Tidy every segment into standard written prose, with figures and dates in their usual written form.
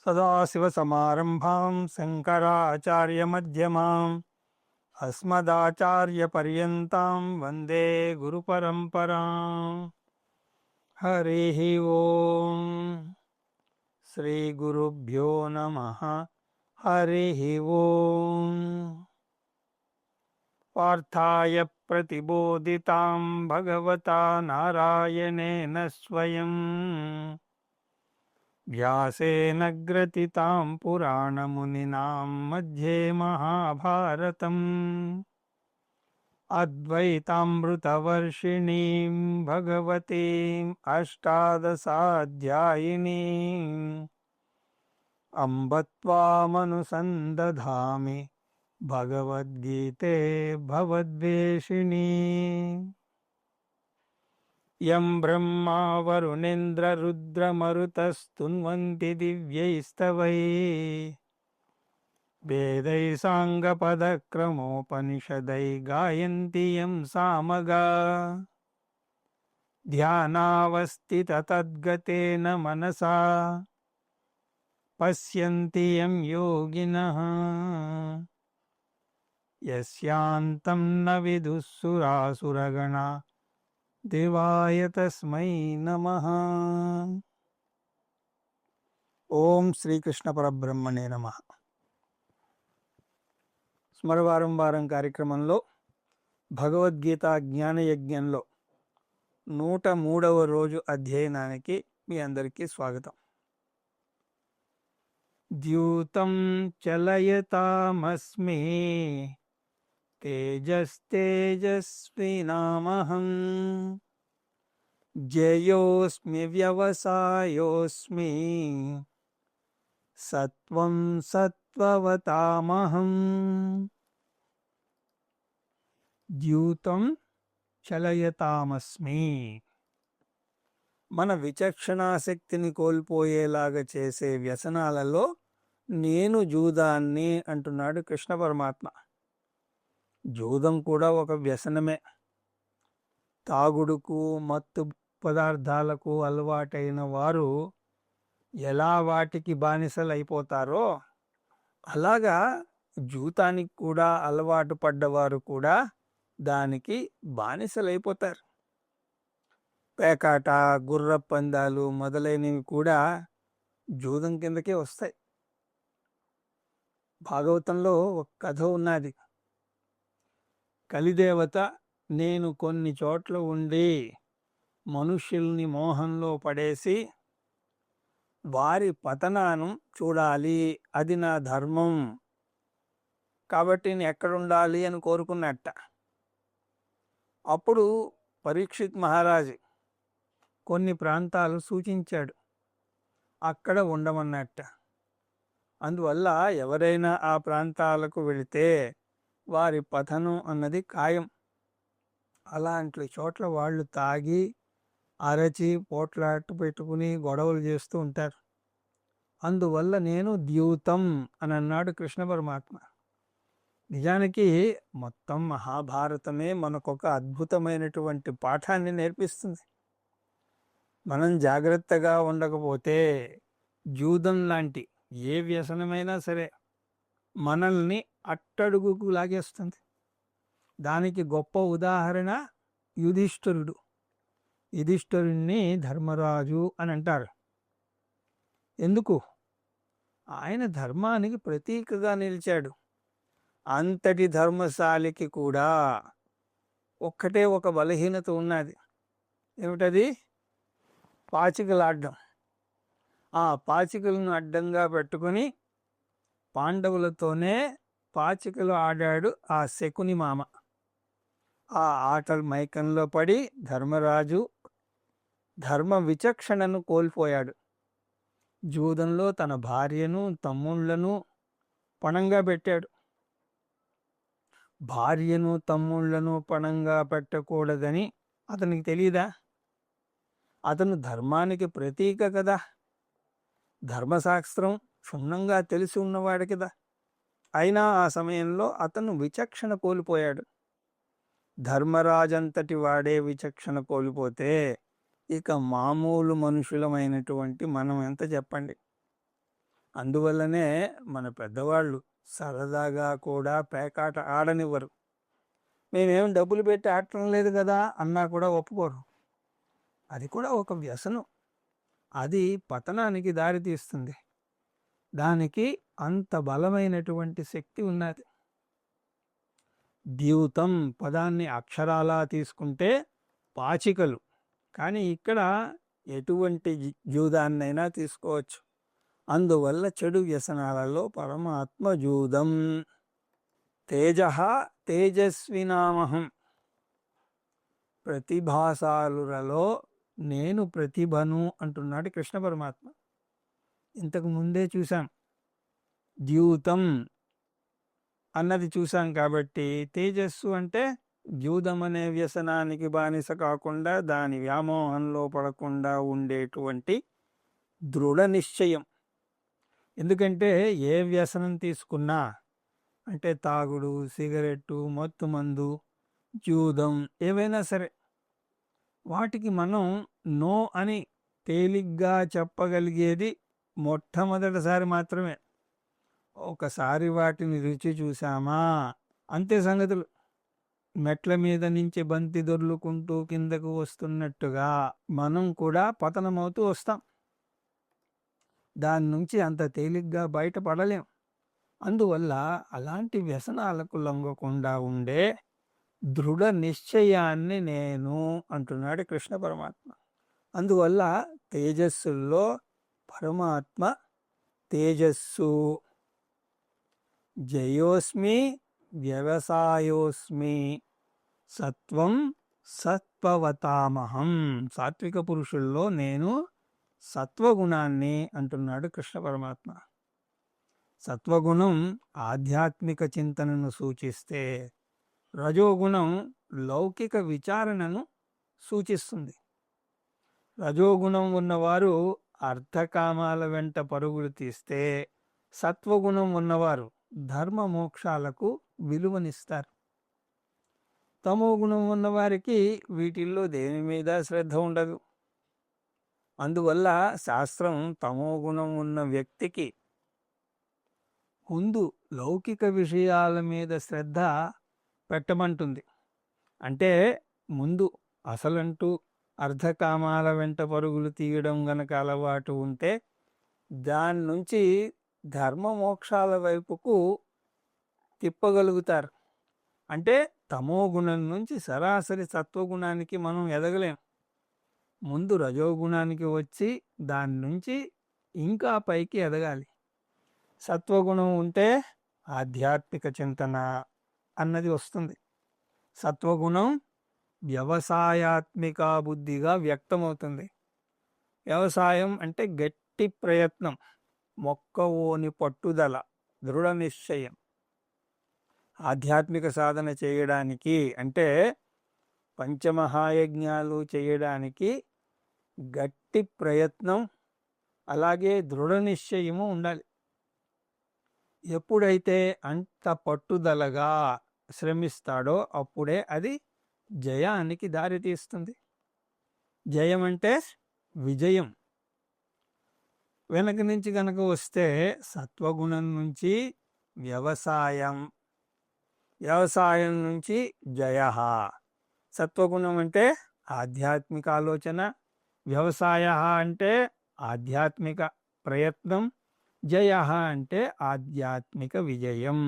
సదాశివసమారంభాం శంకరాచార్యమధ్యమాం అస్మదాచార్యపర్యంతం వందే గురుపరంపరాం. హరి ఓం. శ్రీ గురుభ్యో నమః. హరి ఓం. పార్థాయ ప్రతిబోధితాం భగవతా నారాయణేన స్వయం వ్యాసేన గ్రథితాం పురాణమునినాం మధ్యే మహాభారతం అద్వైతామృతవర్షిణీం భగవతీం అష్టాదశాధ్యాయినీం అంబ త్వామనుసందధామి భగవద్గీతే భవద్వేషిణీ. యం బ్రహ్మా వరుణేంద్ర రుద్రమరుతస్తున్వంతి దివ్యైస్తవైః వేదైః సాంగపదక్రమోపనిషదైః గాయంతి యం సామగాః. ధ్యానావస్థితతద్గతేన మనసా పశ్యంతి యం యోగినః యస్యాంతం న విదుః సురాసురగణాః దేవాయ తస్మై నమః. ఓం శ్రీకృష్ణ పరబ్రహ్మణే నమః. స్మరవారం వారం కార్యక్రమంలో భగవద్గీత జ్ఞానయజ్ఞంలో 103వ రోజు అధ్యయనానికి మీ అందరికీ స్వాగతం. ద్యూతం చలయతామస్మి తేజస్తేజస్వినామహం జయోస్మి వ్యవసాయోస్మి సత్వం సత్వవతామహం. ద్యూతం చలయతామస్మి. మన విచక్షణాశక్తిని కోల్పోయేలాగా చేసే వ్యసనాలలో నేను జూదాన్ని అంటున్నాడు కృష్ణ పరమాత్మ. జూదం కూడా ఒక వ్యసనమే. తాగుడుకు మత్తు పదార్థాలకు అలవాటైన వారు ఎలా వాటికి బానిసలైపోతారో అలాగా జూతానికి కూడా అలవాటు పడ్డవారు కూడా దానికి బానిసలైపోతారు. పేకాట, గుర్ర పందాలు మొదలైనవి కూడా జూదం కిందకే వస్తాయి. భాగవతంలో ఒక కథ ఉన్నది. కలిదేవత నేను కొన్ని చోట్ల ఉండి మనుష్యుల్ని మోహంలో పడేసి వారి పతనాన్ని చూడాలి, అది నా ధర్మం, కాబట్టి నేను ఎక్కడుండాలి అని కోరుకున్నట్ట. అప్పుడు పరీక్షిత్ మహారాజు కొన్ని ప్రాంతాలు సూచించాడు, అక్కడ ఉండమన్నట్ట. అందువల్ల ఎవరైనా ఆ ప్రాంతాలకు వెళితే వారి పతనం అన్నది ఖాయం. అలాంటి చోట్ల వాళ్ళు తాగి అరచి పోట్లాట పెట్టుకుని గొడవలు చేస్తూ ఉంటారు. అందువల్ల నేను ద్యూతం అని అన్నాడు కృష్ణ పరమాత్మ. నిజానికి మొత్తం మహాభారతమే మనకొక అద్భుతమైనటువంటి పాఠాన్ని నేర్పిస్తుంది. మనం జాగ్రత్తగా ఉండకపోతే జూదం లాంటి ఏ వ్యసనమైనా సరే మనల్ని అట్టడుగుకు లాగేస్తుంది. దానికి గొప్ప ఉదాహరణ యుధిష్ఠిరుడు. యుధిష్ఠిరుణ్ణి ధర్మరాజు అని అంటారు. ఎందుకు? ఆయన ధర్మానికి ప్రతీకగా నిలిచాడు. అంతటి ధర్మశాలికి కూడా ఒక్కటే ఒక బలహీనత ఉన్నది. ఏమిటది? పాచికలాడడం. ఆ పాచికలను అడ్డంగా పెట్టుకుని పాండవులతోనే పాచికలు ఆడాడు ఆ శకుని మామ. ఆ ఆటల మైకంలో పడి ధర్మరాజు ధర్మ విచక్షణను కోల్పోయాడు. జూదంలో తన భార్యను తమ్ముళ్లను పణంగా పెట్టాడు. భార్యను తమ్ముళ్లను పణంగా పెట్టకూడదని అతనికి తెలియదా? అతను ధర్మానికి ప్రతీక కదా, ధర్మశాస్త్రం క్షుణ్ణంగా తెలిసి ఉన్నవాడు కదా. అయినా ఆ సమయంలో అతను విచక్షణ కోల్పోయాడు. ధర్మరాజంతటి వాడే విచక్షణ కోల్పోతే ఇక మామూలు మనుషులమైనటువంటి మనం ఎంత చెప్పండి. అందువల్లనే మన పెద్దవాళ్ళు సరదాగా కూడా పేకాట ఆడనివ్వరు. మేమేం డబ్బులు పెట్టి ఆడటం లేదు కదా అన్నా కూడా ఒప్పుకోరు. అది కూడా ఒక వ్యసనం. అది పతనానికి దారితీస్తుంది. దానికి అంత బలమైనటువంటి శక్తి ఉన్నది. ద్యూతం పదాన్ని అక్షరాలా తీసుకుంటే పాచికలు, కానీ ఇక్కడ ఎటువంటి జూదాన్నైనా తీసుకోవచ్చు. అందువల్ల చెడు వ్యసనాలలో పరమాత్మ జూదం. తేజ తేజస్వినామహం, ప్రతిభాశాలులలో నేను ప్రతిభను అంటున్నాడు కృష్ణ పరమాత్మ. ఇంతకు ముందే చూసాం, ద్యూతం అన్నది చూసాం. కాబట్టి తేజస్సు అంటే జూదం అనే వ్యసనానికి బానిస కాకుండా, దాని వ్యామోహంలో పడకుండా ఉండేటువంటి దృఢ నిశ్చయం. ఎందుకంటే ఏ వ్యసనం తీసుకున్నా, అంటే తాగుడు, సిగరెట్టు, మత్తు మందు, జూదం, ఏవైనా సరే, వాటికి మనం నో అని తేలిగ్గా చెప్పగలిగేది మొట్టమొదటిసారి మాత్రమే. ఒకసారి వాటిని రుచి చూసామా అంతే సంగతులు. మెట్ల మీద నుంచి బంతి దొర్లుకుంటూ కిందకు వస్తున్నట్టుగా మనం కూడా పతనమవుతూ వస్తాం. దాని నుంచి అంత తేలిగ్గా బయటపడలేం. అందువల్ల అలాంటి వ్యసనాలకు లొంగకుండా ఉండే దృఢ నిశ్చయాన్ని నేను అంటున్నాడు కృష్ణ పరమాత్మ. అందువల్ల తేజస్సుల్లో పరమాత్మ తేజస్సు. జయోస్మి వ్యవసాయోస్మి సత్వం సత్వవతామహం. సాత్విక పురుషుల్లో నేను సత్వగుణాన్ని అంటున్నాడు కృష్ణ పరమాత్మ. సత్వగుణం ఆధ్యాత్మిక చింతనను సూచిస్తే, రజోగుణం లౌకిక విచారణను సూచిస్తుంది. రజోగుణం ఉన్నవారు అర్థకామాల వెంట పరుగులు తీస్తే, సత్వగుణం ఉన్నవారు ధర్మ మోక్షాలకు విలువనిస్తారు. తమో గుణం ఉన్నవారికి వీటిల్లో దేని మీద శ్రద్ధ ఉండదు. అందువల్ల శాస్త్రం తమో గుణం ఉన్న వ్యక్తికి ముందు లౌకిక విషయాల మీద శ్రద్ధ పెట్టమంటుంది. అంటే ముందు అసలంటూ అర్ధకామాల వెంట పరుగులు తీయడం గనక అలవాటు ఉంటే, దాని నుంచి ధర్మ మోక్షాల వైపుకు తిప్పగలుగుతారు. అంటే తమో గుణం నుంచి సరాసరి సత్వగుణానికి మనం ఎదగలేం. ముందు రజోగుణానికి వచ్చి దాని నుంచి ఇంకా పైకి ఎదగాలి. సత్వగుణం ఉంటే ఆధ్యాత్మిక చింతన అన్నది వస్తుంది. సత్వగుణం వ్యవసాయాత్మిక బుద్ధిగా వ్యక్తమవుతుంది. వ్యవసాయం అంటే గట్టి ప్రయత్నం, మొక్కవోని పట్టుదల, దృఢ నిశ్చయం. ఆధ్యాత్మిక సాధన చేయడానికి అంటే పంచమహాయజ్ఞాలు చేయడానికి గట్టి ప్రయత్నం, అలాగే దృఢ నిశ్చయము ఉండాలి. ఎప్పుడైతే అంత పట్టుదలగా శ్రమిస్తాడో అప్పుడే అది జయానికి దారితీస్తుంది. జయం అంటే విజయం. వెనక నుంచి కనుక వస్తే సత్వగుణం నుంచి వ్యవసాయం, వ్యవసాయం నుంచి జయ. సత్వగుణం అంటే ఆధ్యాత్మిక ఆలోచన, వ్యవసాయ అంటే ఆధ్యాత్మిక ప్రయత్నం, జయ అంటే ఆధ్యాత్మిక విజయం.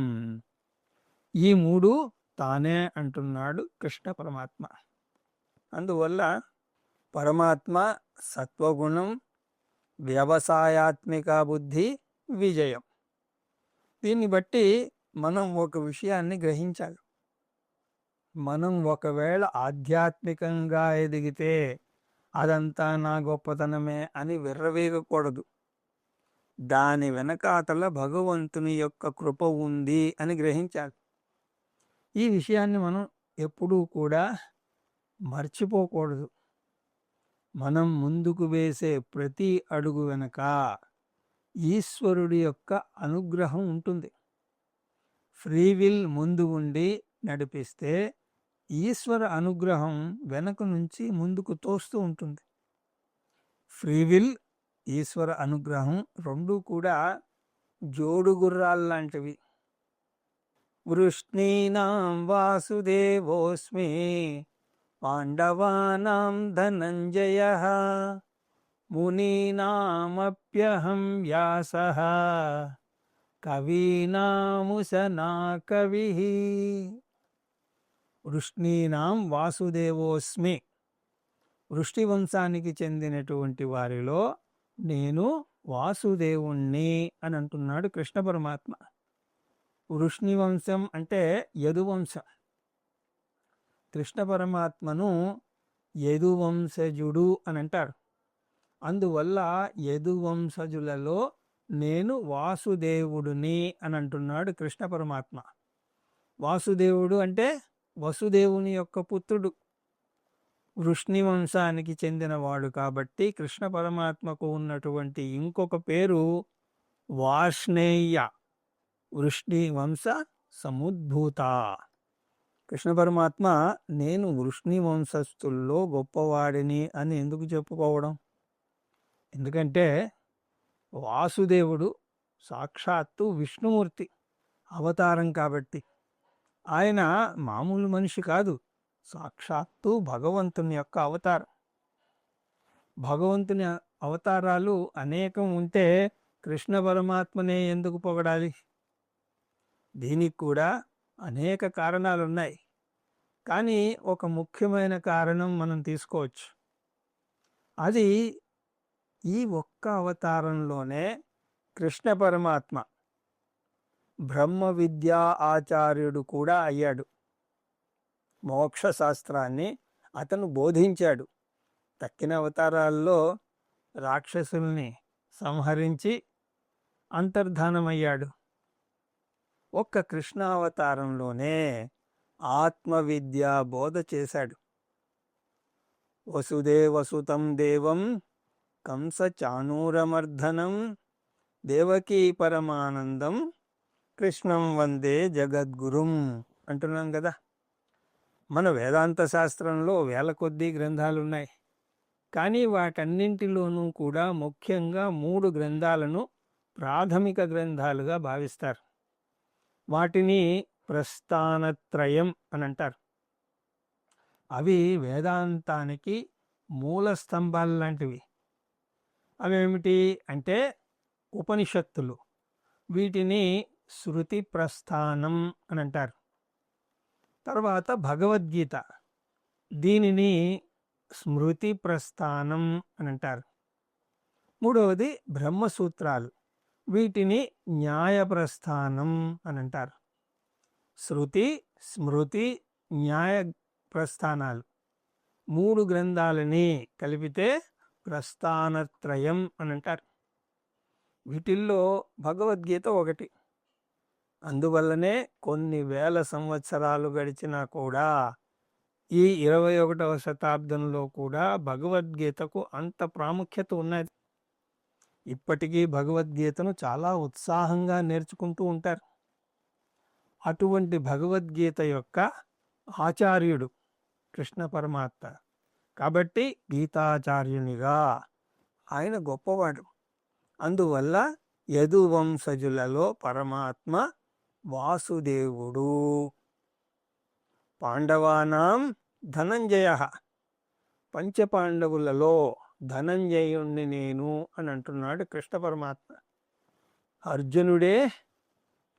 ఈ మూడు తానే అంటున్నాడు కృష్ణ పరమాత్మ. అందువల్ల పరమాత్మ సత్వగుణం, వ్యవసాయాత్మిక బుద్ధి, విజయం. దీన్ని బట్టి మనం ఒక విషయాన్ని గ్రహించాలి. మనం ఒకవేళ ఆధ్యాత్మికంగా ఎదిగితే అదంతా నా గొప్పతనమే అని విర్రవీగకూడదు. దాని వెనకాతల భగవంతుని యొక్క కృప ఉంది అని గ్రహించాలి. ఈ విషయాన్ని మనం ఎప్పుడూ కూడా మర్చిపోకూడదు. మనం ముందుకు వేసే ప్రతి అడుగు వెనక ఈశ్వరుడి యొక్క అనుగ్రహం ఉంటుంది. ఫ్రీ విల్ ముందు ఉండి నడిపిస్తే ఈశ్వర అనుగ్రహం వెనక నుంచి ముందుకు తోస్తూ ఉంటుంది. ఫ్రీ విల్, ఈశ్వర అనుగ్రహం రెండూ కూడా జోడు గుర్రాలు లాంటివి. వృష్ణీనాం వాసుదేవోస్మి పాండవానాం ధనంజయః మునీనామప్యహం వ్యాసః కవీనాముసనా కవిః. వృష్ణీనాం వాసుదేవోస్మి, వృష్టి వంశానికి చెందినటువంటి వారిలో నేను వాసుదేవుణ్ణి అని అంటున్నాడు కృష్ణ పరమాత్మ. వృష్ణి వంశం అంటే యదువంశం. కృష్ణ పరమాత్మను యదువంశజుడు అని అంటారు. అందువల్ల యదువంశజులలో నేను వాసుదేవుడిని అని అంటున్నాడు కృష్ణ పరమాత్మ. వాసుదేవుడు అంటే వసుదేవుని యొక్క పుత్రుడు, వృష్ణి వంశానికి చెందినవాడు. కాబట్టి కృష్ణ పరమాత్మకు ఉన్నటువంటి ఇంకొక పేరు వార్ష్ణేయ, వృష్ణి వంశ సముద్భూత. కృష్ణ పరమాత్మ నేను వృష్ణి వంశస్థుల్లో గొప్పవాడిని అని ఎందుకు చెప్పుకోవడం? ఎందుకంటే వాసుదేవుడు సాక్షాత్తు విష్ణుమూర్తి అవతారం. కాబట్టి ఆయన మామూలు మనిషి కాదు, సాక్షాత్తు భగవంతుని యొక్క అవతారం. భగవంతుని అవతారాలు అనేకం ఉంటే కృష్ణ పరమాత్మనే ఎందుకు పొగడాలి? దీనికి కూడా అనేక కారణాలున్నాయి. కానీ ఒక ముఖ్యమైన కారణం మనం తీసుకోవచ్చు. అది ఈ ఒక్క అవతారంలోనే కృష్ణ పరమాత్మ బ్రహ్మ విద్యా ఆచార్యుడు కూడా అయ్యాడు. మోక్ష శాస్త్రాన్ని అతను బోధించాడు. తక్కిన అవతారాల్లో రాక్షసుల్ని సంహరించి అంతర్ధానమయ్యాడు. ఒక్క కృష్ణావతారంలోనే ఆత్మవిద్యా బోధ చేశాడు. వసుదేవసుతం దేవం కంస చానూరమర్ధనం దేవకీ పరమానందం కృష్ణం వందే జగద్గురుం అంటున్నాం కదా. మన వేదాంత శాస్త్రంలో వేల కొద్దీ గ్రంథాలున్నాయి. కానీ వాటన్నింటిలోనూ కూడా ముఖ్యంగా 3 గ్రంథాలను ప్రాథమిక గ్రంథాలుగా భావిస్తారు. వాటిని ప్రస్థానత్రయం అని అంటారు. అవి వేదాంతానికి మూల స్తంభాలు లాంటివి. అవేమిటి అంటే ఉపనిషత్తులు. వీటిని శృతి ప్రస్థానం అని అంటారు. తర్వాత భగవద్గీత, దీనిని స్మృతి ప్రస్థానం అని అంటారు. మూడవది బ్రహ్మసూత్రాలు, వీటిని న్యాయ ప్రస్థానం అని అంటారు. శృతి, స్మృతి, న్యాయ ప్రస్థానాలు 3 గ్రంథాలని కలిపితే ప్రస్థానత్రయం అని అంటారు. వీటిల్లో భగవద్గీత ఒకటి. అందువల్లనే కొన్ని వేల సంవత్సరాలు గడిచినా కూడా ఈ 21వ శతాబ్దంలో కూడా భగవద్గీతకు అంత ప్రాముఖ్యత ఉన్నది. ఇప్పటికీ భగవద్గీతను చాలా ఉత్సాహంగా నేర్చుకుంటూ ఉంటారు. అటువంటి భగవద్గీత యొక్క ఆచార్యుడు కృష్ణ పరమాత్మ. కాబట్టి గీతాచార్యునిగా ఆయన గొప్పవాడు. అందువల్ల యదువంశజులలో పరమాత్మ వాసుదేవుడు. పాండవానాం ధనంజయ, పంచపాండవులలో ధనంజయుణ్ణి నేను అని అంటున్నాడు కృష్ణ పరమాత్మ. అర్జునుడే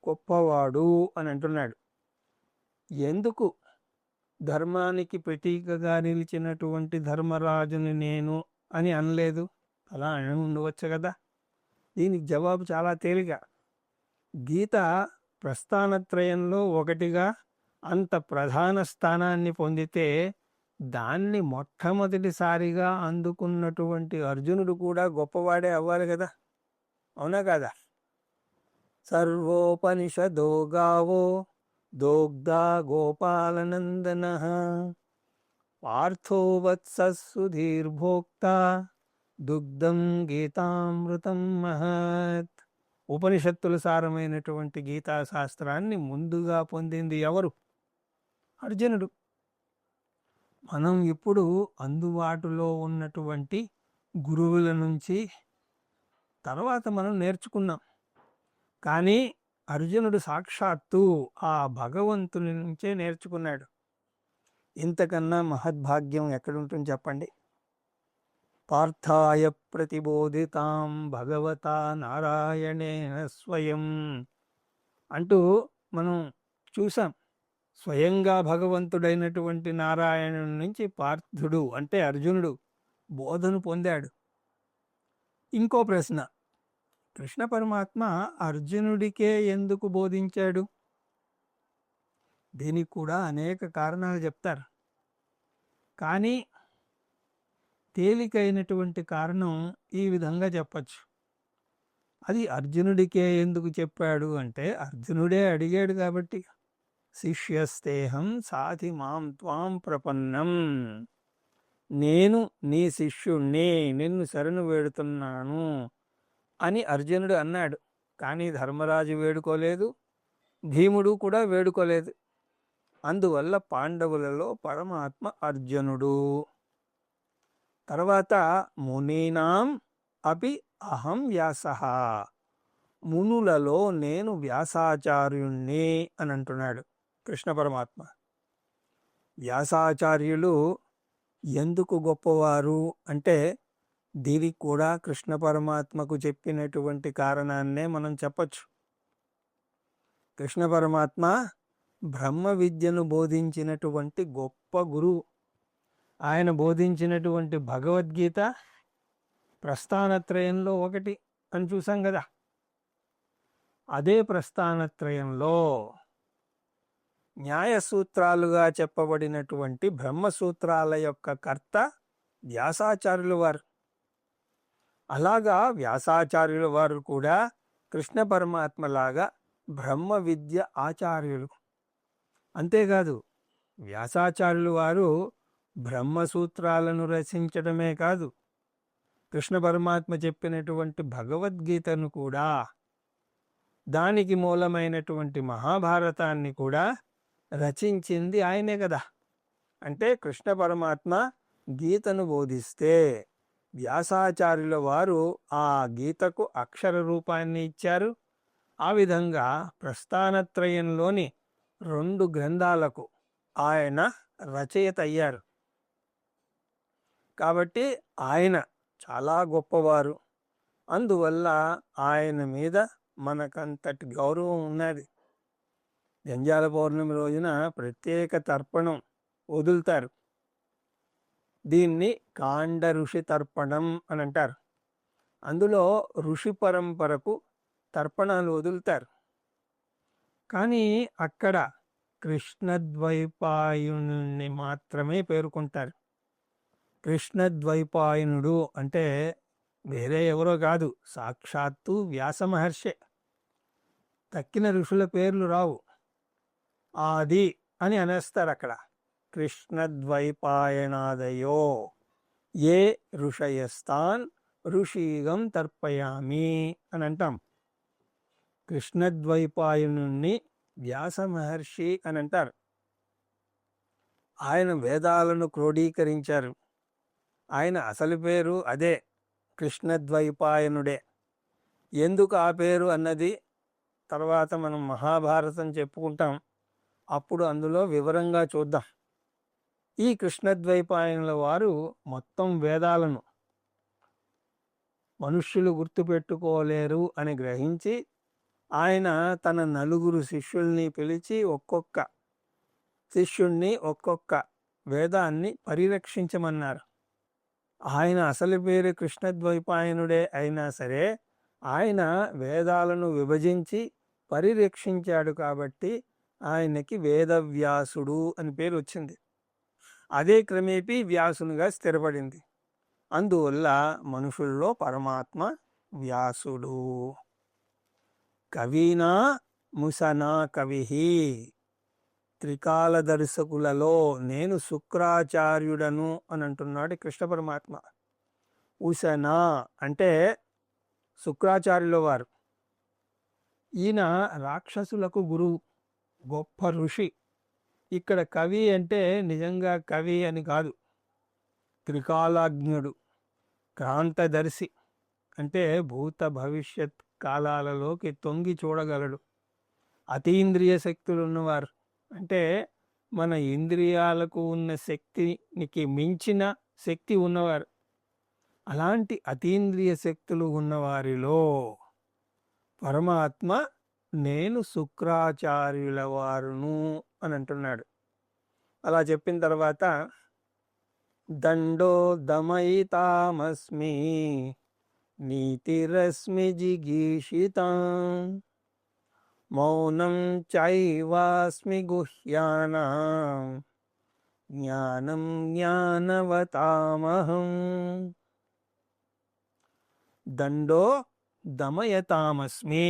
గొప్పవాడు అని అంటున్నాడు. ఎందుకు ధర్మానికి ప్రతీకగా నిలిచినటువంటి ధర్మరాజుని నేను అని అనలేదు? అలా అని ఉండవచ్చు కదా. దీనికి జవాబు చాలా తేలిక. గీత ప్రస్థానత్రయంలో ఒకటిగా అంత ప్రధాన స్థానాన్ని పొందితే దాన్ని మొట్టమొదటిసారిగా అందుకున్నటువంటి అర్జునుడు కూడా గొప్పవాడే అవ్వాలి కదా. అవునా కదా? సర్వోపనిషదో గావో దోగ్ధా గోపాలనందన పార్థో వత్ససుధీర్భోక్త దుగ్ధం గీతామృతం మహత్. ఉపనిషత్తుల సారమైనటువంటి గీతాశాస్త్రాన్ని ముందుగా పొందింది ఎవరు? అర్జునుడు. మనం ఇప్పుడు అందుబాటులో ఉన్నటువంటి గురువుల నుంచి తర్వాత మనం నేర్చుకున్నాం. కానీ అర్జునుడు సాక్షాత్తు ఆ భగవంతుని నుంచే నేర్చుకున్నాడు. ఇంతకన్నా మహద్భాగ్యం ఎక్కడుంటుంది చెప్పండి. పార్థాయ ప్రతిబోధితాం భగవతా నారాయణేన స్వయం అంటూ మనం చూసాం. స్వయంగా భగవంతుడైనటువంటి నారాయణుడి నుంచి పార్థుడు అంటే అర్జునుడు బోధను పొందాడు. ఇంకో ప్రశ్న, కృష్ణ పరమాత్మ అర్జునుడికే ఎందుకు బోధించాడు? దీనికి కూడా అనేక కారణాలు చెప్తారు. కానీ తేలికైనటువంటి కారణం ఈ విధంగా చెప్పచ్చు. అది అర్జునుడికే ఎందుకు చెప్పాడు అంటే అర్జునుడే అడిగాడు కాబట్టి. శిష్యస్తేహం సాధి మాం త్వాం ప్రపన్నం, నేను నీ శిష్యుణ్ణి, నిన్ను శరణు వేడుతున్నాను అని అర్జునుడు అన్నాడు. కానీ ధర్మరాజు వేడుకోలేదు, భీముడు కూడా వేడుకోలేదు. అందువల్ల పాండవులలో పరమాత్మ అర్జునుడు. తర్వాత మునీనాం అపి అహం వ్యాసః, మునులలో నేను వ్యాసాచార్యుణ్ణి అని అంటున్నాడు కృష్ణ పరమాత్మ. వ్యాసాచార్యులు ఎందుకు గొప్పవారు అంటే దీనికి కూడా కృష్ణ పరమాత్మకు చెప్పినటువంటి కారణాన్నే మనం చెప్పచ్చు. కృష్ణ పరమాత్మ బ్రహ్మ విద్యను బోధించినటువంటి గొప్ప గురువు. ఆయన బోధించినటువంటి భగవద్గీత ప్రస్థానత్రయంలో ఒకటి అని చూసాం కదా. అదే ప్రస్థానత్రయంలో న్యాయసూత్రాలుగా చెప్పబడినటువంటి బ్రహ్మసూత్రాల యొక్క కర్త వ్యాసాచార్యుల వారు. అలాగా వ్యాసాచార్యుల వారు కూడా కృష్ణ పరమాత్మలాగా బ్రహ్మ విద్య ఆచార్యులు. అంతేకాదు వ్యాసాచార్యులు వారు బ్రహ్మసూత్రాలను రచించడమే కాదు, కృష్ణ పరమాత్మ చెప్పినటువంటి భగవద్గీతను కూడా, దానికి మూలమైనటువంటి మహాభారతాన్ని కూడా రచించింది ఆయనే కదా. అంటే కృష్ణ పరమాత్మ గీతను బోధిస్తే వ్యాసాచార్యుల వారు ఆ గీతకు అక్షర రూపాన్ని ఇచ్చారు. ఆ విధంగా ప్రస్థానత్రయంలోని 2 గ్రంథాలకు ఆయన రచయిత అయ్యారు. కాబట్టి ఆయన చాలా గొప్పవారు. అందువల్ల ఆయన మీద మనకంతటి గౌరవం ఉన్నది. జంజాల పౌర్ణమి రోజున ప్రత్యేక తర్పణం వదులుతారు. దీన్ని కాండ ఋషి తర్పణం అని అంటారు. అందులో ఋషి పరంపరకు తర్పణాలు వదులుతారు. కానీ అక్కడ కృష్ణద్వైపాయనుని మాత్రమే పేర్కొంటారు. కృష్ణద్వైపాయనుడు అంటే వేరే ఎవరో కాదు, సాక్షాత్తు వ్యాస మహర్షే. తక్కిన ఋషుల పేర్లు రావు. ఆది అని అనేస్తారు అక్కడ. కృష్ణద్వైపాయనాదయో ఏ ఋషయస్తాన్ ఋషీగం తర్పయామి అని అంటాం. కృష్ణద్వైపాయనుణ్ణి వ్యాస మహర్షి అని అంటారు. ఆయన వేదాలను క్రోడీకరించారు. ఆయన అసలు పేరు అదే, కృష్ణద్వైపాయనుడే. ఎందుకు ఆ పేరు అన్నది తర్వాత మనం మహాభారతం చెప్పుకుంటాం, అప్పుడు అందులో వివరంగా చూద్దాం. ఈ కృష్ణద్వైపాయనుల వారు మొత్తం వేదాలను మనుష్యులు గుర్తుపెట్టుకోలేరు అని గ్రహించి ఆయన తన 4 శిష్యుల్ని పిలిచి ఒక్కొక్క శిష్యుణ్ణి ఒక్కొక్క వేదాన్ని పరిరక్షించమన్నారు. ఆయన అసలు పేరు కృష్ణద్వైపాయనుడే అయినా సరే ఆయన వేదాలను విభజించి పరిరక్షించాడు కాబట్టి ఆయనకి వేదవ్యాసుడు అని పేరు వచ్చింది. అదే క్రమేపీ వ్యాసునిగా స్థిరపడింది. అందువల్ల మనుషుల్లో పరమాత్మ వ్యాసుడు. కవీనా ముసనా కవి, త్రికాల దర్శకులలో నేను శుక్రాచార్యుడను అని అంటున్నాడు కృష్ణ పరమాత్మ. ఉసనా అంటే శుక్రాచార్యుల వారు. ఈయన రాక్షసులకు గురువు, గొప్ప ఋషి. ఇక్కడ కవి అంటే నిజంగా కవి అని కాదు, త్రికాలాజ్ఞుడు, క్రాంతదర్శి. అంటే భూత భవిష్యత్ కాలాలలోకి తొంగి చూడగలడు. అతీంద్రియ శక్తులు ఉన్నవారు అంటే మన ఇంద్రియాలకు ఉన్న శక్తికి మించిన శక్తి ఉన్నవారు. అలాంటి అతీంద్రియ శక్తులు ఉన్నవారిలో పరమాత్మ నేను శుక్రాచార్యుల వారును అని అంటున్నాడు. అలా చెప్పిన తర్వాత దండో దమయితామస్మి నీతిరస్మి జిగీషితాం మౌనం చైవాస్మి గుహ్యానాం జ్ఞానం జ్ఞానవతామహం. దండో దమయతామస్మి,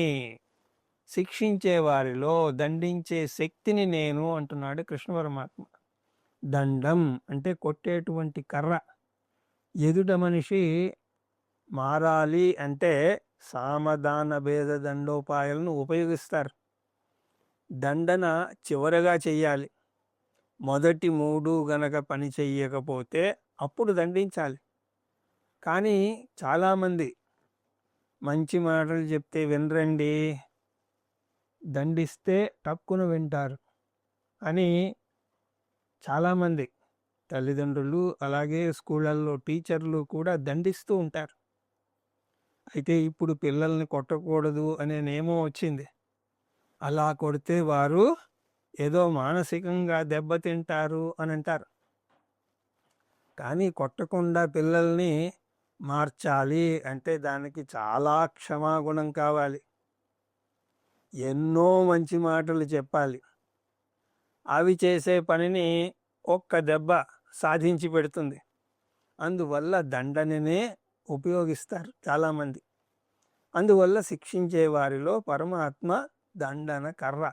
శిక్షించే వారిలో దండించే శక్తిని నేను అంటున్నాడు కృష్ణ పరమాత్మ. దండం అంటే కొట్టేటువంటి కర్ర. ఎదుట మనిషి మారాలి అంటే సామదాన భేద దండోపాయాలను ఉపయోగిస్తారు. దండన చివరగా చెయ్యాలి. మొదటి 3 గనక పని చెయ్యకపోతే అప్పుడు దండించాలి. కానీ చాలామంది మంచి మాటలు చెప్తే వినరండి, దండిస్తే టక్కున వింటారు అని చాలామంది తల్లిదండ్రులు అలాగే స్కూళ్ళల్లో టీచర్లు కూడా దండిస్తూ ఉంటారు. అయితే ఇప్పుడు పిల్లల్ని కొట్టకూడదు అనే నియమం వచ్చింది. అలా కొడితే వారు ఏదో మానసికంగా దెబ్బతింటారు అని అంటారు. కానీ కొట్టకుండా పిల్లల్ని మార్చాలి అంటే దానికి చాలా క్షమాగుణం కావాలి. ఎన్నో మంచి మాటలు చెప్పాలి. అవి చేసే పనిని ఒక్క దెబ్బ సాధించి పెడుతుంది. అందువల్ల దండననే ఉపయోగిస్తారు చాలామంది. అందువల్ల శిక్షించే వారిలో పరమాత్మ దండన కర్ర.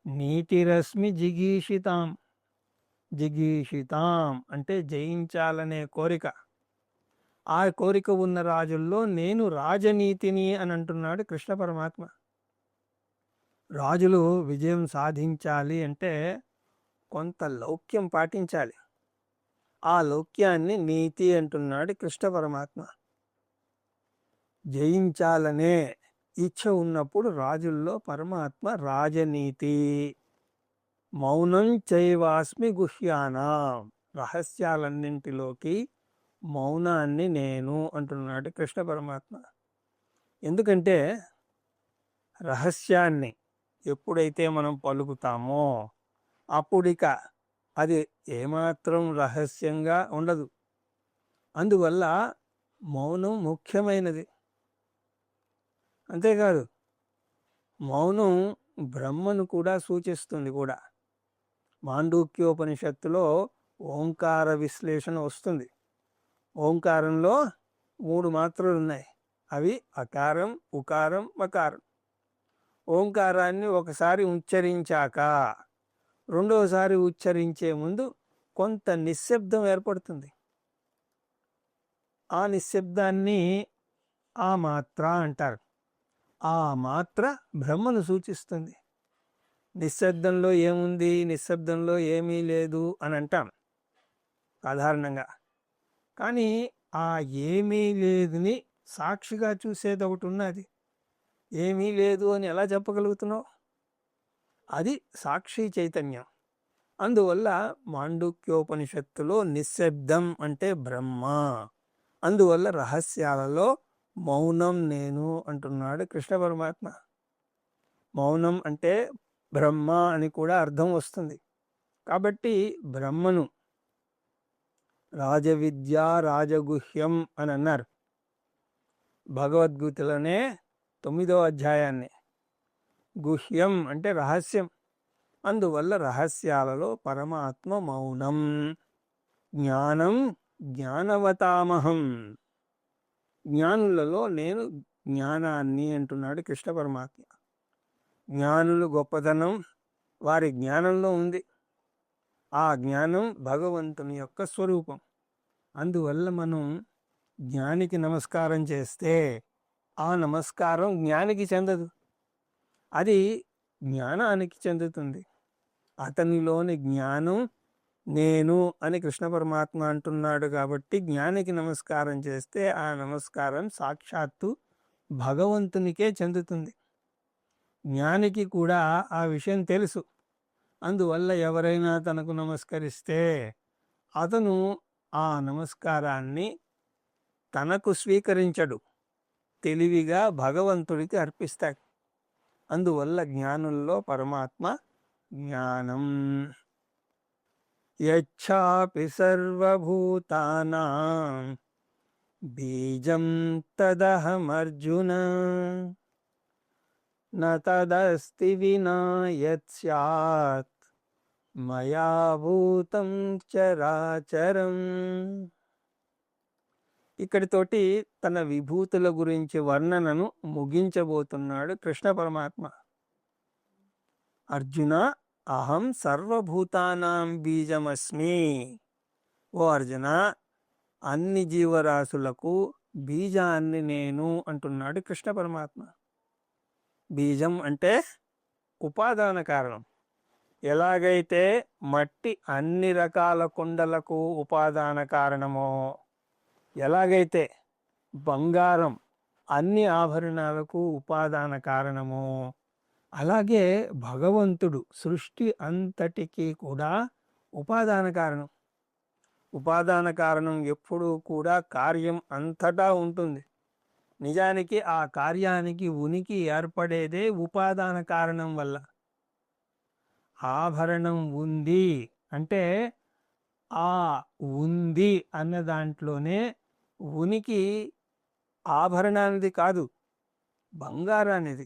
నీతిరశ్మి జిగీషితాం, జిగీషితాం అంటే జయించాలనే కోరిక. ఆ కోరిక ఉన్న రాజుల్లో నేను రాజనీతిని అని అంటున్నాడు కృష్ణ పరమాత్మ. రాజులు విజయం సాధించాలి అంటే కొంత లౌక్యం పాటించాలి. ఆ లౌక్యాన్ని నీతి అంటున్నాడు కృష్ణ పరమాత్మ. జయించాలనే ఇచ్ఛ ఉన్నప్పుడు రాజుల్లో పరమాత్మ రాజనీతి. మౌనం చైవాస్మి గుహ్యానాం, రహస్యాలన్నింటిలోకి మౌనాన్ని నేను అంటున్నాడు కృష్ణ పరమాత్మ. ఎందుకంటే రహస్యాన్ని ఎప్పుడైతే మనం పలుకుతామో అప్పుడిక అది ఏమాత్రం రహస్యంగా ఉండదు. అందువల్ల మౌనం ముఖ్యమైనది. అంతేకాదు మౌనం బ్రహ్మను కూడా సూచిస్తుంది కూడా. మాండూక్యోపనిషత్తులో ఓంకార విశ్లేషణ వస్తుంది. ఓంకారంలో 3 మాత్రలు ఉన్నాయి. అవి అకారం, ఉకారం, మకారం. ఓంకారాన్ని ఒకసారి ఉచ్చరించాక రెండోసారి ఉచ్చరించే ముందు కొంత నిశ్శబ్దం ఏర్పడుతుంది. ఆ నిశ్శబ్దాన్ని ఆ మాత్ర అంటారు. ఆ మాత్ర బ్రహ్మను సూచిస్తుంది. నిశ్శబ్దంలో ఏముంది, నిశ్శబ్దంలో ఏమీ లేదు అని అంటాం సాధారణంగా. కానీ ఆ ఏమీ లేదుని సాక్షిగా చూసేది ఒకటి ఉన్నది. ఏమీ లేదు అని ఎలా చెప్పగలుగుతున్నావు? అది సాక్షి చైతన్యం. అందువల్ల మాండూక్యోపనిషత్తులో నిశ్శబ్దం అంటే బ్రహ్మ. అందువల్ల రహస్యాలలో మౌనం నేను అంటున్నాడు కృష్ణ పరమాత్మ. మౌనం అంటే బ్రహ్మ అని కూడా అర్థం వస్తుంది. కాబట్టి బ్రహ్మను రాజవిద్య రాజగుహ్యం అని అన్నారు భగవద్గీతలోనే 9వ అధ్యాయాన్ని. గుహ్యం అంటే రహస్యం. అందువల్ల రహస్యాలలో పరమాత్మ మౌనం. జ్ఞానం జ్ఞానవతామహం, జ్ఞానులలో నేను జ్ఞానాన్ని అంటున్నాడు కృష్ణ పరమాత్మ. జ్ఞానులు గొప్పతనం వారి జ్ఞానంలో ఉంది. ఆ జ్ఞానం భగవంతుని యొక్క స్వరూపం. అందువల్ల మనం జ్ఞానికి నమస్కారం చేస్తే ఆ నమస్కారం జ్ఞానికి చెందదు, అది జ్ఞానానికి చెందుతుంది. అతనిలోని జ్ఞానం నేను అని కృష్ణ పరమాత్మ అంటున్నాడు. కాబట్టి జ్ఞానికి నమస్కారం చేస్తే ఆ నమస్కారం సాక్షాత్తు భగవంతునికే చెందుతుంది. జ్ఞానికి కూడా ఆ విషయం తెలుసు. అందువల్ల ఎవరైనా తనకు నమస్కరిస్తే అతను ఆ నమస్కారాన్ని తనకు స్వీకరించడు, తెలివిగా భగవంతుడికి అర్పిస్తాడు. అందువల్ల జ్ఞానుల్లో పరమాత్మ జ్ఞానం. యచ్చాపి సర్వభూతానాం బీజం తదహమర్జున న తదస్తి వినా యత్ స్యాత్ మయా భూతం చరాచరం. ఇక్కడితోటి తన విభూతుల గురించి వర్ణనను ముగించబోతున్నాడు కృష్ణ పరమాత్మ. అర్జున, అహం సర్వభూతానాం బీజమస్మి. ఓ అర్జున, అన్ని జీవరాశులకు బీజాన్ని నేను అంటున్నాడు కృష్ణ పరమాత్మ. బీజం అంటే ఉపాదాన కారణం. ఎలాగైతే మట్టి అన్ని రకాల కుండలకు ఉపాదాన కారణమో, ఎలాగైతే బంగారం అన్ని ఆభరణాలకు ఉపాదాన కారణమో, అలాగే భగవంతుడు సృష్టి అంతటికీ కూడా ఉపాదాన కారణం. ఉపాదాన కారణం ఎప్పుడూ కూడా కార్యం అంతటా ఉంటుంది. నిజానికి ఆ కార్యానికి ఉనికి ఏర్పడేదే ఉపాదాన కారణం వల్ల. ఆభరణం ఉంది అంటే ఆ ఉంది అన్న దాంట్లోనే ఉనికి ఆభరణానిది కాదు, బంగారానిది.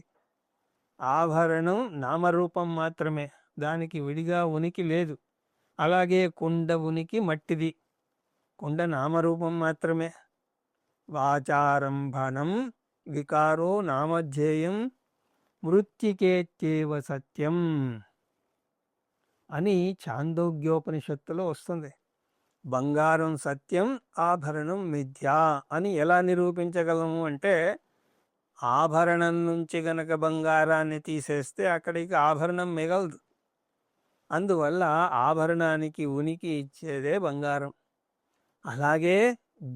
ఆభరణం నామరూపం మాత్రమే, దానికి విడిగా ఉనికి లేదు. అలాగే కుండ ఉనికి మట్టిది, కుండ నామరూపం మాత్రమే. వాచారంభణం వికారో నామధ్యేయం మృత్తికేత్యేవ సత్యం అని ఛాందోగ్యోపనిషత్తులో వస్తుంది. బంగారం సత్యం, ఆభరణం మిథ్య అని ఎలా నిరూపించగలము అంటే, ఆభరణం నుంచి గనక బంగారాన్ని తీసేస్తే అక్కడికి ఆభరణం మిగలదు. అందువల్ల ఆభరణానికి ఉనికి ఇచ్చేదే బంగారం. అలాగే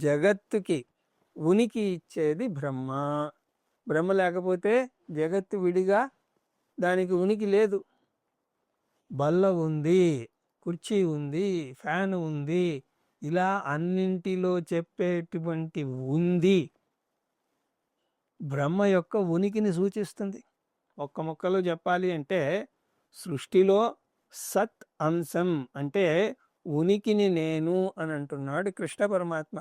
జగత్తుకి ఉనికి ఇచ్చేది బ్రహ్మ. బ్రహ్మ లేకపోతే జగత్తు విడిగా దానికి ఉనికి లేదు. బల్ల ఉంది, కుర్చీ ఉంది, ఫ్యాన్ ఉంది, ఇలా అన్నింటిలో చెప్పేటువంటి ఉంది బ్రహ్మ యొక్క ఉనికిని సూచిస్తుంది. ఒక్క ముక్కలో చెప్పాలి అంటే, సృష్టిలో సత్ అంశం అంటే ఉనికిని నేను అని అంటున్నాడు కృష్ణ పరమాత్మ.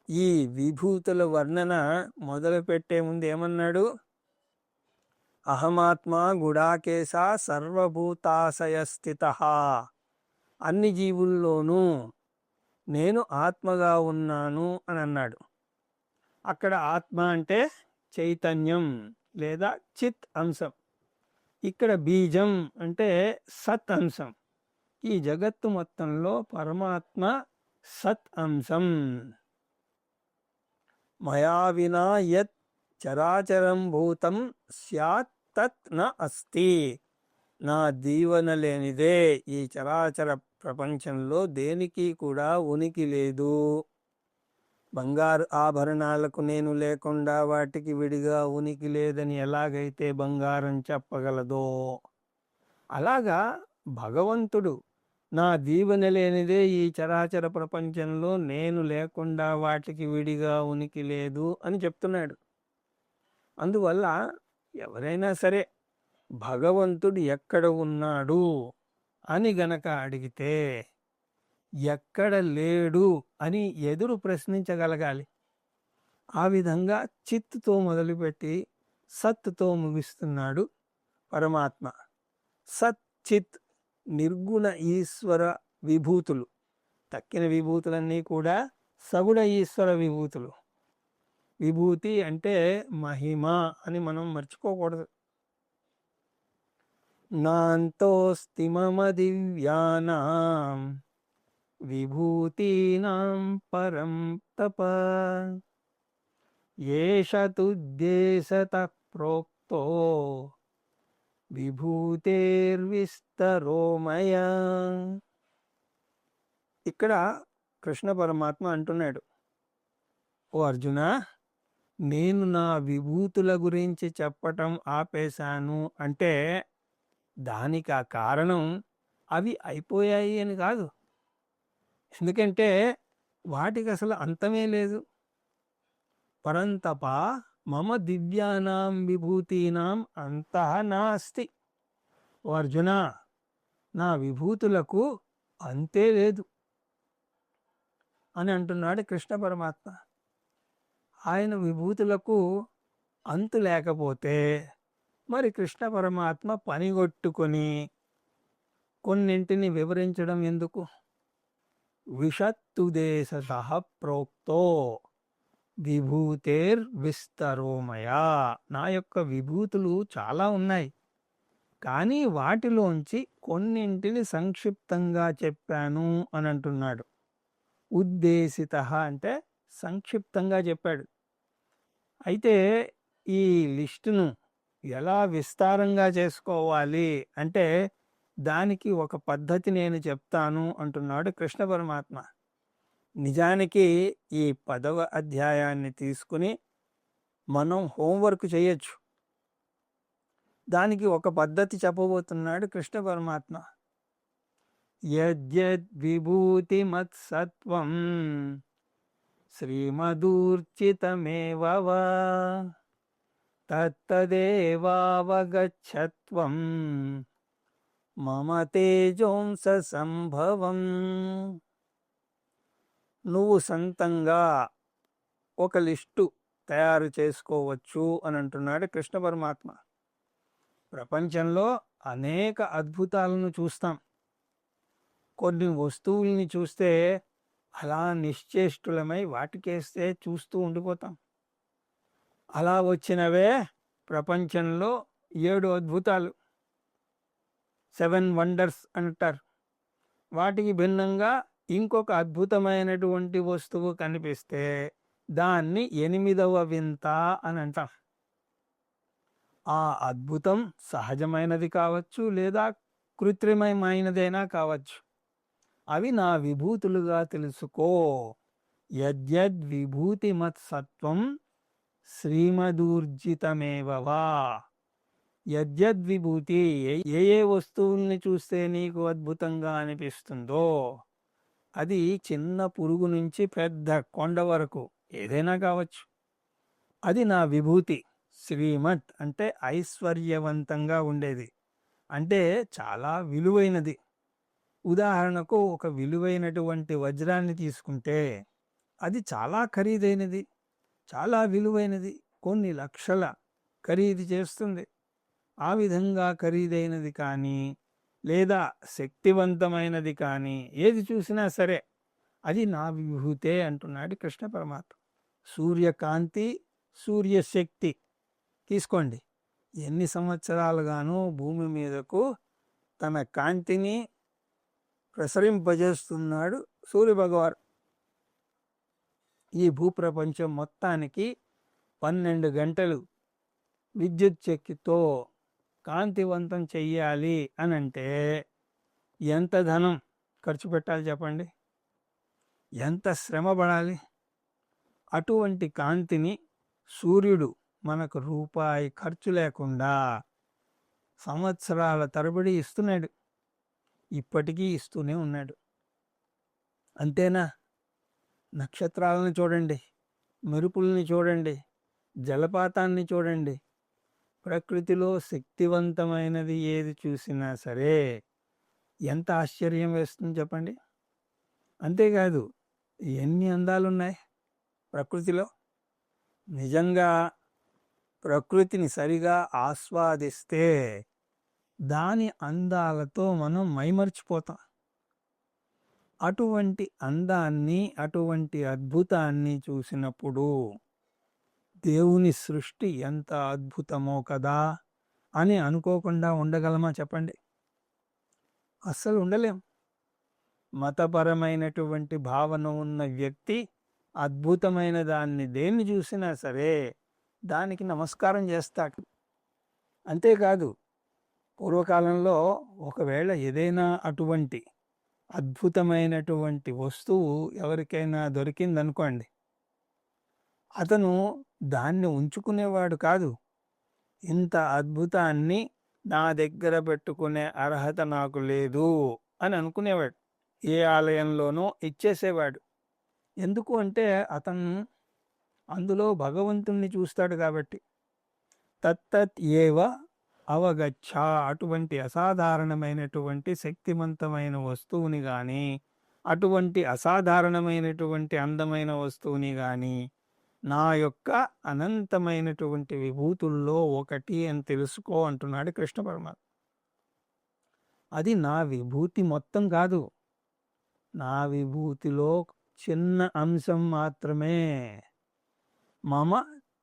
ఈ విభూతుల వర్ణన మొదలుపెట్టే ముందు ఏమన్నాడు? అహమాత్మా గుడాకేశ సర్వభూతాశయస్థిత. అన్ని జీవుల్లోనూ నేను ఆత్మగా ఉన్నాను అని అన్నాడు. అక్కడ ఆత్మ అంటే చైతన్యం లేదా చిత్ అంశం, ఇక్కడ బీజం అంటే సత్ అంశం. ఈ జగత్తు మొత్తంలో పరమాత్మ సత్ అంశం. మయా వినా యత్ చరాచరం భూతం స్యాత్ తత్ న అస్తి. నా దీవెన లేనిదే ఈ చరాచర ప్రపంచంలో దేనికి కూడా ఉనికి లేదు. బంగారు ఆభరణాలకు నేను లేకుండా వాటికి విడిగా ఉనికి లేదని ఎలాగైతే బంగారం చెప్పగలదో, అలాగా భగవంతుడు నా దీవెన లేనిదే ఈ చరాచర ప్రపంచంలో నేను లేకుండా వాటికి విడిగా ఉనికి లేదు అని చెప్తున్నాడు. అందువల్ల ఎవరైనా సరే భగవంతుడు ఎక్కడ ఉన్నాడు అని గనక అడిగితే ఎక్కడ లేడు అని ఎదురు ప్రశ్నించగలగాలి. ఆ విధంగా చిత్తుతో మొదలుపెట్టి సత్తుతో ముగిస్తున్నాడు పరమాత్మ. సత్ చిత్ నిర్గుణ ఈశ్వర విభూతులు. తక్కిన విభూతులన్నీ కూడా సగుణ ఈశ్వర విభూతులు. విభూతి అంటే మహిమ అని మనం మర్చిపోకూడదు. నాంతోస్తి మమ దివ్యానాం విభూతీనాం పరం తప ఏష తుద్దేశతః ప్రోక్తో విభూతేర్విస్తరో మయా. ఇక్కడ కృష్ణ పరమాత్మ అంటున్నాడు, ఓ అర్జున, నేను నా విభూతుల గురించి చెప్పటం ఆపేశాను అంటే దానికి ఆ కారణం అవి అయిపోయాయి అని కాదు. ఎందుకంటే వాటికి అసలు అంతమే లేదు. పరంతప మమ దివ్యానాం విభూతీనాం అంతః నాస్తి. ఓ అర్జున, నా విభూతులకు అంతే లేదు అని అంటున్నాడు కృష్ణ పరమాత్మ. ఆయన విభూతులకు అంతు లేకపోతే మరి కృష్ణ పరమాత్మ పనిగొట్టుకొని కొన్నింటిని వివరించడం ఎందుకు? విషత్తుదేశతః ప్రోక్తో విభూతేర్ విస్తరోమయా. నా యొక్క విభూతులు చాలా ఉన్నాయి, కానీ వాటిలోంచి కొన్నింటిని సంక్షిప్తంగా చెప్పాను అని అంటున్నాడు. ఉద్దేశిత అంటే సంక్షిప్తంగా చెప్పాడు. అయితే ఈ లిస్టును ఎలా విస్తారంగా చేసుకోవాలి అంటే దానికి ఒక పద్ధతి నేను చెప్తాను అంటున్నాడు కృష్ణ పరమాత్మ. నిజానికి ఈ 10వ అధ్యాయాన్ని తీసుకుని మనం హోంవర్క్ చేయొచ్చు. దానికి ఒక పద్ధతి చెప్పబోతున్నాడు కృష్ణ పరమాత్మ. యద్యద్విభూతి మత్సత్వం శ్రీమదూర్చితమేవ వా తత్తదేవావగచ్చత్వం మమ తేజోంస సంభవం. నువ్వు సొంతంగా ఒక లిస్టు తయారు చేసుకోవచ్చు అని అంటున్నాడు కృష్ణ పరమాత్మ. ప్రపంచంలో అనేక అద్భుతాలను చూస్తాం. కొన్ని వస్తువుల్ని చూస్తే అలా నిశ్చేష్టులమై వాటికేస్తే చూస్తూ ఉండిపోతాం. అలా వచ్చినవే ప్రపంచంలో 7 అద్భుతాలు, 7 వండర్స్ అంటారు. వాటికి భిన్నంగా ఇంకొక అద్భుతమైనటువంటి వస్తువు కనిపిస్తే దాన్ని 8వ వింత అని అంటాం. ఆ అద్భుతం సహజమైనది కావచ్చు, లేదా కృత్రిమమైనదైనా కావచ్చు. అవి నా విభూతులుగా తెలుసుకో. యద్యద్విభూతి మత్సత్వం శ్రీమదూర్జితమేవ వా. యద్యద్విభూతి, ఏ ఏ వస్తువుల్ని చూస్తే నీకు అద్భుతంగా అనిపిస్తుందో, అది చిన్న పురుగు నుంచి పెద్ద కొండ వరకు ఏదైనా కావచ్చు, అది నా విభూతి. శ్రీమత్ అంటే ఐశ్వర్యవంతంగా ఉండేది, అంటే చాలా విలువైనది. ఉదాహరణకు ఒక విలువైనటువంటి వజ్రాన్ని తీసుకుంటే అది చాలా ఖరీదైనది, చాలా విలువైనది, కొన్ని లక్షల ఖరీదు చేస్తుంది. ఆ విధంగా ఖరీదైనది కానీ లేదా శక్తివంతమైనది కానీ ఏది చూసినా సరే అది నా విభూతే అంటున్నాడు కృష్ణ పరమాత్మ. సూర్యకాంతి, సూర్యశక్తి తీసుకోండి. ఎన్ని సంవత్సరాలుగానో భూమి మీదకు తన కాంతిని ప్రసరింపజేస్తున్నాడు సూర్యభగవాన్. ఈ భూప్రపంచం మొత్తానికి 12 గంటలు విద్యుత్ శక్తితో కాంతివంతం చెయ్యాలి అని అంటే ఎంత ధనం ఖర్చు పెట్టాలి చెప్పండి, ఎంత శ్రమ పడాలి. అటువంటి కాంతిని సూర్యుడు మనకు రూపాయి ఖర్చు లేకుండా సంవత్సరాల తరబడి ఇస్తున్నాడు, ఇప్పటికీ ఇస్తూనే ఉన్నాడు. అంతేనా? నక్షత్రాలను చూడండి, మెరుపుల్ని చూడండి, జలపాతాన్ని చూడండి. ప్రకృతిలో శక్తివంతమైనది ఏది చూసినా సరే ఎంత ఆశ్చర్యం వేస్తుంది చెప్పండి. అంతేకాదు, ఎన్ని అందాలున్నాయి ప్రకృతిలో. నిజంగా ప్రకృతిని సరిగా ఆస్వాదిస్తే దాని అందాలతో మనం మైమర్చిపోతాం. అటువంటి అందాన్ని, అటువంటి అద్భుతాన్ని చూసినప్పుడు దేవుని సృష్టి ఎంత అద్భుతమో కదా అని అనుకోకుండా ఉండగలమా చెప్పండి? అస్సలు ఉండలేం. మతపరమైనటువంటి భావన ఉన్న వ్యక్తి అద్భుతమైన దాన్ని దేన్ని చూసినా సరే దానికి నమస్కారం చేస్తాడు. అంతేకాదు, పూర్వకాలంలో ఒకవేళ ఏదైనా అటువంటి అద్భుతమైనటువంటి వస్తువు ఎవరికైనా దొరికిందనుకోండి, అతను దాన్ని ఉంచుకునేవాడు కాదు. ఇంత అద్భుతాన్ని నా దగ్గర పెట్టుకునే అర్హత నాకు లేదు అని అనుకునేవాడు. ఏ ఆలయంలోనో ఇచ్చేసేవాడు. ఎందుకు అంటే అతను అందులో భగవంతుణ్ణి చూస్తాడు కాబట్టి. తత్తత్ ఏవ అవగచ్చ, అటువంటి అసాధారణమైనటువంటి శక్తివంతమైన వస్తువుని కానీ, అటువంటి అసాధారణమైనటువంటి అందమైన వస్తువుని కానీ నా యొక్క అనంతమైనటువంటి విభూతుల్లో ఒకటి అని తెలుసుకో అంటున్నాడు కృష్ణ పరమాత్మ. అది నా విభూతి మొత్తం కాదు, నా విభూతిలో చిన్న అంశం మాత్రమే. మమ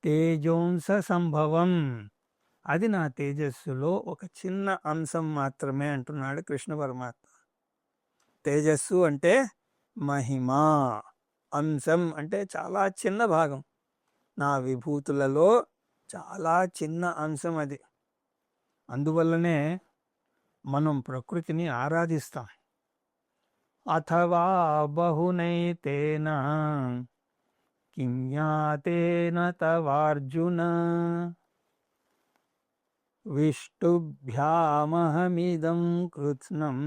తేజోంస సంభవం, అది నా తేజస్సులో ఒక చిన్న అంశం మాత్రమే అంటున్నాడు కృష్ణ పరమాత్మ. తేజస్సు అంటే మహిమ, అంశం అంటే చాలా చిన్న భాగం. నా విభూతులలో చాలా చిన్న అంశం అది. అందువల్లనే మనం ప్రకృతిని ఆరాధిస్తాం. అథవా బహునైతేన కిం జ్ఞాతేన తవార్జున విష్టుభ్యామహమిదం కృత్స్నం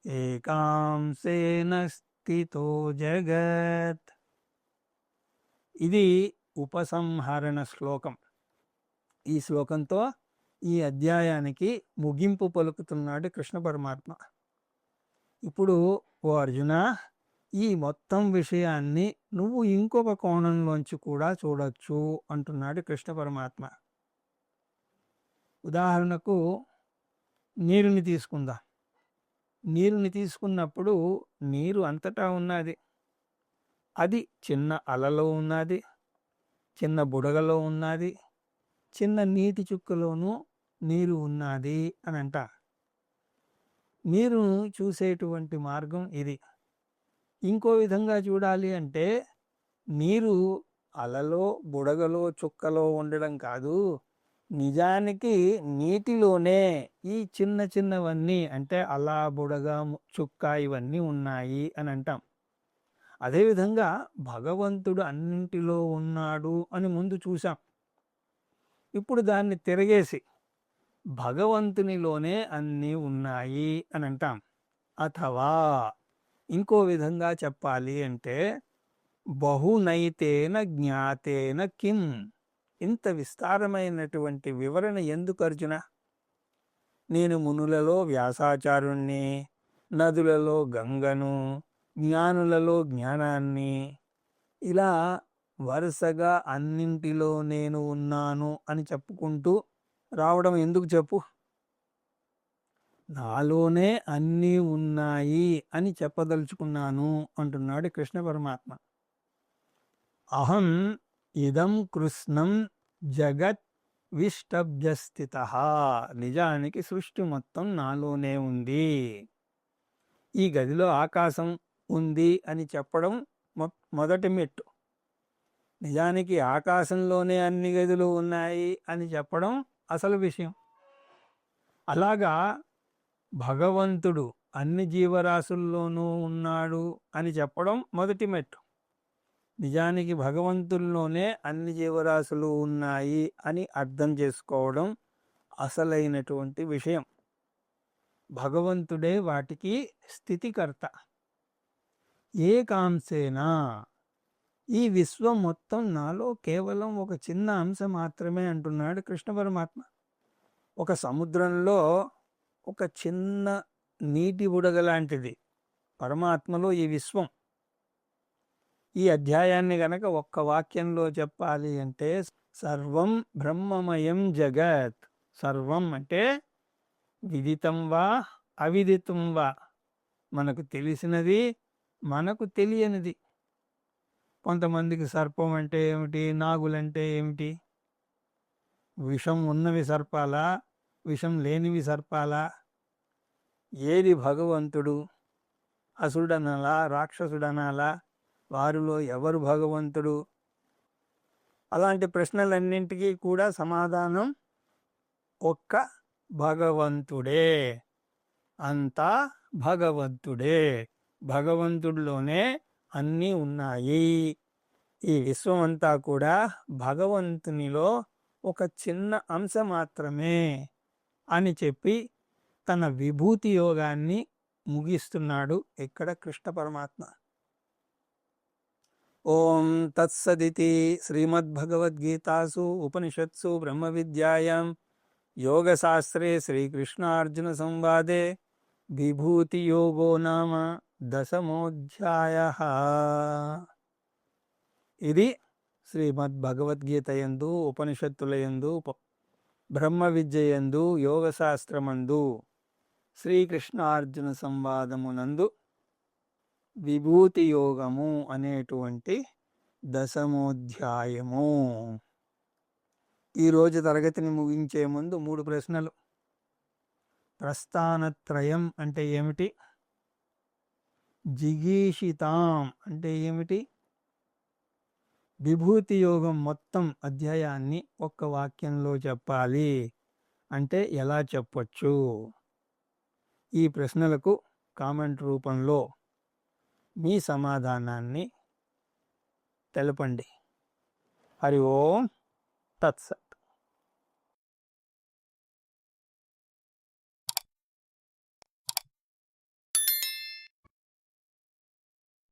ఏకాంశేన స్థితో జగత్. ఇది ఉపసంహరణ శ్లోకం. ఈ శ్లోకంతో ఈ అధ్యాయానికి ముగింపు పలుకుతున్నాడు కృష్ణ పరమాత్మ. ఇప్పుడు ఓ అర్జున, ఈ మొత్తం విషయాన్ని నువ్వు ఇంకొక కోణంలోంచి కూడా చూడొచ్చు అంటున్నాడు కృష్ణ పరమాత్మ. ఉదాహరణకు నీరుని తీసుకుందాం. నీరుని తీసుకున్నప్పుడు నీరు అంతటా ఉన్నది. అది చిన్న అలలో ఉన్నది, చిన్న బుడగలో ఉన్నది, చిన్న నీటి చుక్కలోనూ నీరు ఉన్నది అని అంట. నీరును చూసేటువంటి మార్గం ఇది. ఇంకో విధంగా చూడాలి అంటే నీరు అలలో బుడగలో చుక్కలో ఉండడం కాదు, నిజానికి నీటిలోనే ఈ చిన్న చిన్నవన్నీ అంటే అలా బుడగ చుక్క ఇవన్నీ ఉన్నాయి అని అంటాం. అదేవిధంగా భగవంతుడు అన్నింటిలో ఉన్నాడు అని ముందు చూసాం. ఇప్పుడు దాన్ని తిరగేసి భగవంతునిలోనే అన్నీ ఉన్నాయి అని అంటాం. అథవా ఇంకో విధంగా చెప్పాలి అంటే బహునైతేన జ్ఞాతేన కిం. ఇంత విస్తారమైనటువంటి వివరణ ఎందుకు అర్జున? నేను మునులలో వ్యాసాచారుణ్ణి, నదులలో గంగను, జ్ఞానులలో జ్ఞానాన్ని, ఇలా వరుసగా అన్నింటిలో నేను ఉన్నాను అని చెప్పుకుంటూ రావడం ఎందుకు చెప్పు? నాలోనే అన్నీ ఉన్నాయి అని చెప్పదలుచుకున్నాను అంటున్నాడు కృష్ణ పరమాత్మ. అహం ఇదం కృష్ణం జగత్ విష్టభ్యస్థిత. నిజానికి సృష్టి మొత్తం నాలోనే ఉంది. ఈ గదిలో ఆకాశం ఉంది అని చెప్పడం మొదటి మెట్టు. నిజానికి ఆకాశంలోనే అన్ని గదులు ఉన్నాయి అని చెప్పడం అసలు విషయం. అలాగా భగవంతుడు అన్ని జీవరాశుల్లోనూ ఉన్నాడు అని చెప్పడం మొదటి మెట్టు. నిజానికి భగవంతుల్లోనే అన్ని జీవరాశులు ఉన్నాయి అని అర్థం చేసుకోవడం అసలైనటువంటి విషయం. భగవంతుడే వాటికి స్థితికర్త. ఏకాంశేనా, ఈ విశ్వం మొత్తం నాలో కేవలం ఒక చిన్న అంశం మాత్రమే అంటున్నాడు కృష్ణ పరమాత్మ. ఒక సముద్రంలో ఒక చిన్న నీటి బుడగ లాంటిది పరమాత్మలో ఈ విశ్వం. ఈ అధ్యాయాన్ని గనక ఒక్క వాక్యంలో చెప్పాలి అంటే సర్వం బ్రహ్మమయం జగత్. సర్వం అంటే విదితం వా అవిదితం వా, మనకు తెలిసినది మనకు తెలియనిది. కొంతమందికి సర్పం అంటే ఏమిటి, నాగులంటే ఏమిటి, విషం ఉన్నవి సర్పాలా, విషం లేనివి సర్పాలా, ఏది భగవంతుడు, అసుడనాలా రాక్షసుడనాలా, వారిలో ఎవరు భగవంతుడు? అలాంటి ప్రశ్నలన్నింటికీ కూడా సమాధానం ఒక్క భగవంతుడే. అంతా భగవంతుడే. భగవంతుడిలోనే అన్నీ ఉన్నాయి. ఈ విశ్వమంతా కూడా భగవంతునిలో ఒక చిన్న అంశ మాత్రమే అని చెప్పి తన విభూతి యోగాన్ని ముగిస్తున్నాడు ఇక్కడ కృష్ణ పరమాత్మ. ఓం తత్సదితి శ్రీమద్భగవద్గీతాసు ఉపనిషత్సు బ్రహ్మ విద్యాయాం యోగశాస్త్రే శ్రీకృష్ణార్జున సంవాదే విభూతి యోగో నామ దశమోధ్యాయః. ఇది శ్రీమద్భగవద్గీత యందు ఉపనిషత్తుల యందు బ్రహ్మ విద్య యందు యోగశాస్త్రమందు శ్రీకృష్ణార్జున సంవాదమునందు విభూతి యోగము అనేటువంటి దశమోధ్యాయము. ఈరోజు తరగతిని ముగించే ముందు 3 ప్రశ్నలు. ప్రస్థానత్రయం అంటే ఏమిటి? జిగీషితాం అంటే ఏమిటి? విభూతి యోగం మొత్తం అధ్యాయాన్ని ఒక్క వాక్యంలో చెప్పాలి అంటే ఎలా చెప్పొచ్చు? ఈ ప్రశ్నలకు కామెంట్ రూపంలో మీ సమాధానాన్ని తెలపండి. హరి ఓం తత్సత్.